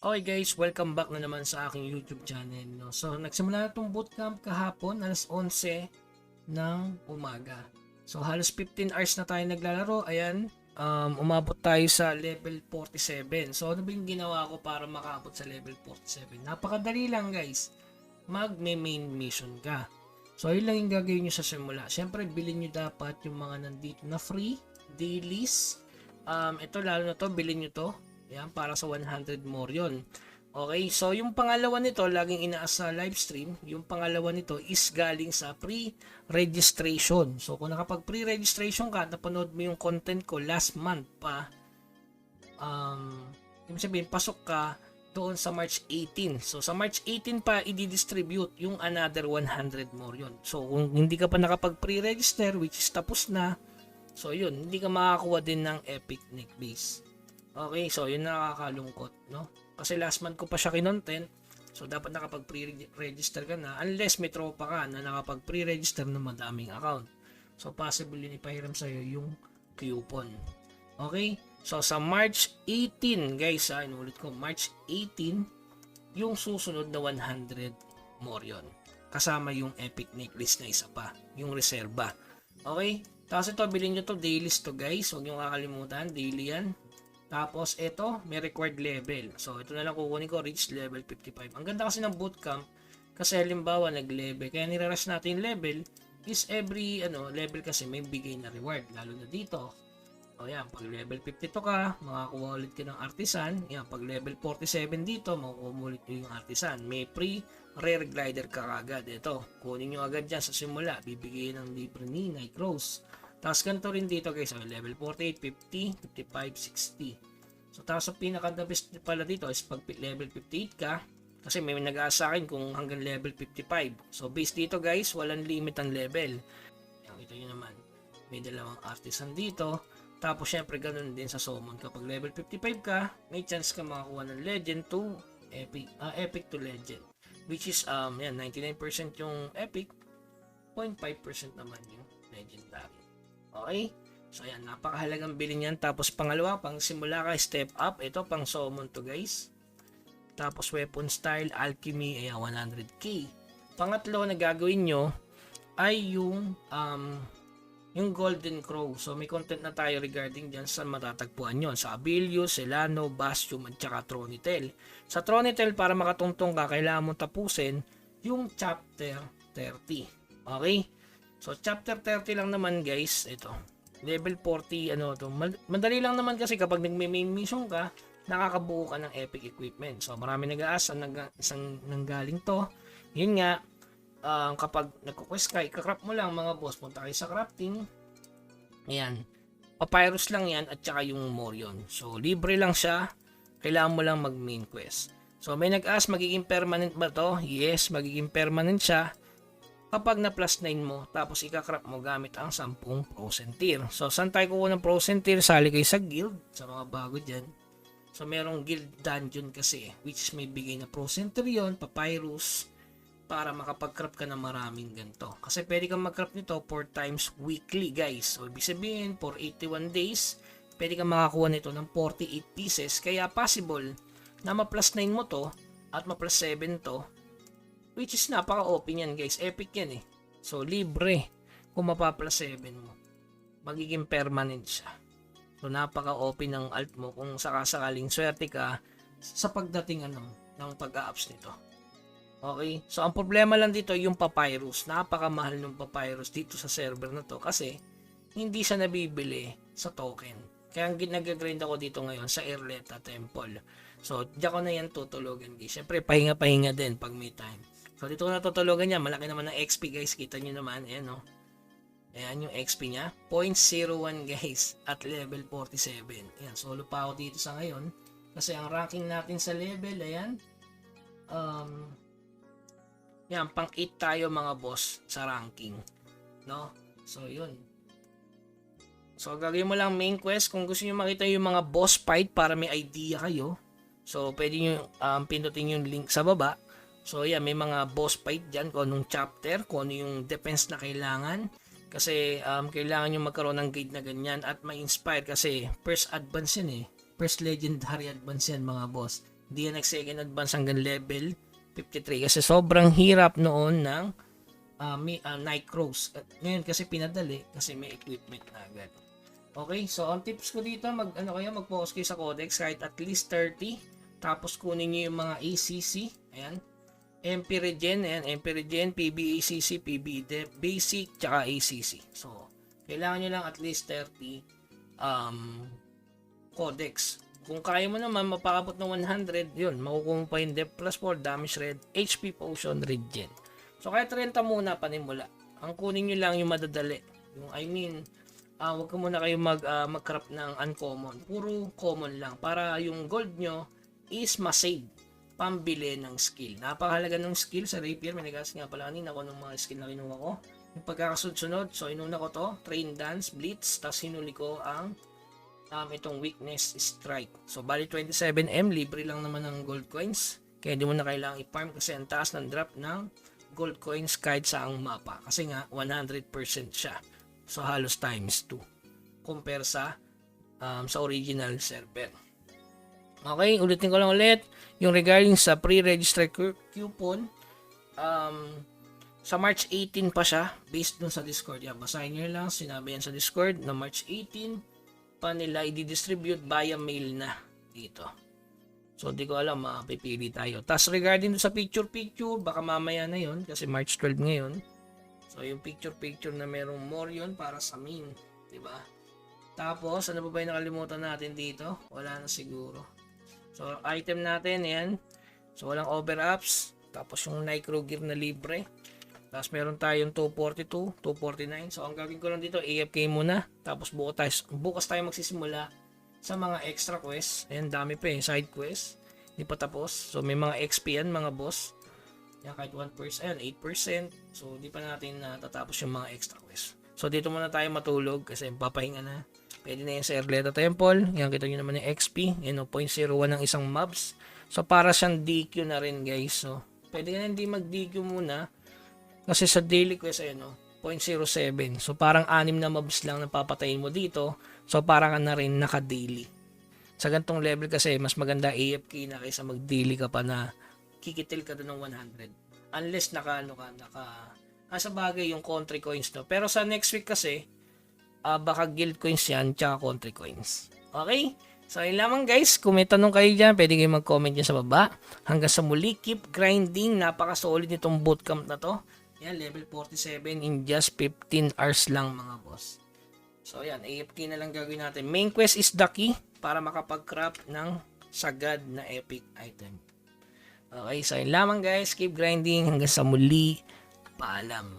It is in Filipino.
Okay guys, welcome back na naman sa aking YouTube channel. No? So nagsimula na itong bootcamp kahapon alas 11 ng umaga. So halos 15 hours na tayo naglalaro. Ayan, umabot tayo sa level 47. So ano ba yung ginawa ko para makaabot sa level 47? Napakadali lang guys. Mag-main mission ka. So yun lang yung gagawin nyo sa simula. Siyempre bilhin nyo dapat yung mga nandito na free, dailies. Ito lalo na to, bilhin nyo to. Yan, para sa 100 more yun. Okay, so yung pangalawa nito, laging inaas sa live stream, yung pangalawa nito is galing sa pre-registration. So kung nakapag pre-registration ka, napanood mo yung content ko last month pa, ibig sabihin, pasok ka doon sa March 18. So sa March 18 pa, i-distribute yung another 100 more yun. So kung hindi ka pa nakapag pre-register, which is tapos na, so yun, hindi ka makakuha din ng Epic Nick Base. Okay, so yun nakakalungkot, no? Kasi last month ko pa siya kinontent, so dapat nakapag pre-register ka na unless may tropa ka na nakapag pre-register ng madaming account. So possible yun ipahiram sa'yo yung coupon. Okay, so sa March 18 guys, inulit ko, March 18 yung susunod na 100 more yun. Kasama yung Epic Necklace na isa pa, yung reserva. Okay, tapos ito, bilhin nyo to, dailies to guys, huwag nyo kakalimutan, daily yan. Tapos ito, may required level. So ito na lang kukunin ko, reach level 55. Ang ganda kasi ng bootcamp, kasi halimbawa nag-level, kaya nire-rush natin yung level, is every level kasi may bigay na reward, lalo na dito. O yan, pag level 52 ka, makakuha ulit ka ng artisan. Yan, pag level 47 dito, makukuha ulit yung artisan. May free rare glider ka agad. Ito, kunin nyo agad dyan sa simula, bibigay ng libre ni Night Rose. Tapos ganito rin dito guys, level 48, 50, 55, 60. So tapos ang pinaka-the best pala dito is pag level 58 ka, kasi may nag-aasa sa akin kung hanggang level 55. So based dito guys, walang limit ang level. Ito nyo naman, may dalawang artisan dito. Tapos syempre ganun din sa summon. Kapag level 55 ka, may chance ka makakuha ng legend to epic to legend. Which is yan, 99% yung epic, 0.5% naman yung legendary. Okay? So ayan, napakahalagang bilhin yan. Tapos pangalawa, pang simula ka, step up. Ito pang summon to guys. Tapos weapon style, alchemy, ayan, 100k. Pangatlo na gagawin nyo ay yung golden crow. So may content na tayo regarding dyan sa matatagpuan yon. Sa Abilius, Celano, Bastion, at saka Tronitel. Sa Tronitel, para makatungtong ka, kailangan mo tapusin yung chapter 30. Okay? So chapter 30 lang naman guys, ito. Level 40 madali lang naman kasi kapag nagme-main mission ka, nakakabuo ka ng epic equipment. So marami nag-aasa isang nanggaling to. Yun nga, kapag nagko-quest ka, ika-craft mo lang mga boss, punta kayo sa crafting. Ayan. Papyrus lang yan at saka yung Morion. So libre lang siya, kailangan mo lang mag-main quest. So may nag-ask, magiging permanent ba to? Yes, magiging permanent siya kapag na plus 9 mo, tapos ika-craft mo gamit ang 10 frozen tier. So saan tayo kukuha ng frozen tier? Sali kayo sa guild, sa mga bago dyan. So merong guild dungeon kasi, which is may bigay na frozen tier yun, papyrus, para makapag-craft ka ng maraming ganito. Kasi pwede kang mag-craft nito 4 times weekly guys. So ibig sabihin, for 81 days, pwede kang makakuha nito ng 48 pieces. Kaya possible na ma-plus 9 mo to, at ma-plus 7 to, which is napaka-OP yan guys. Epic yan eh. So libre kung mapa-plus 7 mo. Magiging permanent siya. So napaka-OP ng alt mo kung sakasakaling swerte ka sa pagdating ng pag-a-ups nito. Okay? So ang problema lang dito yung papyrus. Napakamahal ng papyrus dito sa server na to kasi hindi siya nabibili sa token. Kaya nag-grind ako dito ngayon sa Erleta Temple. So diyan ko na yan tutulugan guys. Siyempre pahinga-pahinga din pag may time. So dito ko natutulugan niya, malaki naman ng XP guys, kita nyo naman, ayan o. Ayan yung XP niya, 0.01 guys, at level 47. Ayan, solo pa ako dito sa ngayon, kasi ang ranking natin sa level, ayan, yan, pang 8 tayo mga boss sa ranking, no? So yun. So gagawin mo lang main quest, kung gusto nyo makita yung mga boss fight para may idea kayo, so pwede nyo pindutin yung link sa baba. So yeah, may mga boss fight dyan kung anong chapter, kung ano yung defense na kailangan. Kasi kailangan nyo magkaroon ng guide na ganyan at ma-inspire kasi first advance yan eh. First legendary advance yan mga boss. Hindi yan nag-second advance hanggang level 53 kasi sobrang hirap noon ng Nycros. Ngayon kasi pinadali kasi may equipment na agad. Okay, so ang tips ko dito, mag-focus kayo sa codex kahit at least 30. Tapos kunin niyo yung mga ACC. Ayan. MP Regen, ayan, MP Regen, PBACC, PB Basic, tsaka ACC. So, kailangan nyo lang at least 30 codex. Kung kaya mo naman mapakabot ng 100, yun, makukuha mo pa yung Depth Plus 4, Damage Red, HP Potion, Regen. So, kaya 30 muna panimula. Ang kunin nyo lang yung madadali. Yung, wag ka muna kayo mag-craft ng uncommon. Puro common lang. Para yung gold nyo is masave pambili ng skill. Napakahalaga ng skill sa rapier. May nagas nga pala kanina ako ng mga skill na kinuha ko. Yung pagkakasunod-sunod. So, inuna ko to. Train Dance, Blitz. Tapos hinuli ko ang itong Weakness Strike. So, bali 27M. Libre lang naman ng gold coins. Kaya di mo na kailangang i-farm kasi ang taas ng drop ng gold coins kahit saang mapa. Kasi nga, 100% siya. So, halos times 2. Compare sa original server. Okay, ulitin ko lang ulit. Yung regarding sa pre-register coupon, sa March 18 pa siya, based dun sa Discord. Yan, basahin nyo lang, sinabi yan sa Discord na March 18 pa nila i-distribute via mail na dito. So, di ko alam, pipili tayo. Tapos regarding dun sa picture-picture, baka mamaya na yon kasi March 12 ngayon. So, yung picture-picture na merong more yun para sa main. Diba? Tapos, ano ba yung nakalimutan natin dito? Wala na siguro. So, item natin, yan. So, walang over-ups. Tapos, yung Nycro gear na libre. Tapos, meron tayong 242, 249. So, ang gagawin ko lang dito, AFK muna. Tapos, bukas tayo magsisimula sa mga extra quest. Ayan, dami pa side quest. Hindi pa tapos. So, may mga XP yan, mga boss. Yan, kahit 1%, ayan, 8%. So, di pa natin natatapos yung mga extra quest. So, dito muna tayo matulog kasi papahinga na. Pwede na yan sa Erleta Temple. Yan, kita nyo naman yung XP. Yan, 0.01 ng isang mobs. So, para siyang DQ na rin, guys. So, pwede na hindi mag-DQ muna. Kasi sa daily quest, ayan, 0.07. So, parang 6 na mobs lang na papatayin mo dito. So, parang ka na rin naka-daily. Sa gantong level kasi, mas maganda AFK na kaysa mag-daily ka pa na kikitil ka doon ng 100. Unless sa bagay yung country coins, no? Pero sa next week kasi, baka guild coins yan, tsaka country coins. Okay? So, yun lamang guys. Kung may tanong kayo dyan, pwede kayo mag-comment dyan sa baba. Hanggang sa muli, keep grinding. Napaka-solid nitong bootcamp na to. Yan, level 47 in just 15 hours lang mga boss. So, yan. AFK na lang gagawin natin. Main quest is the key para makapag-craft ng sagad na epic item. Okay, so yun lamang guys. Keep grinding. Hanggang sa muli. Paalam.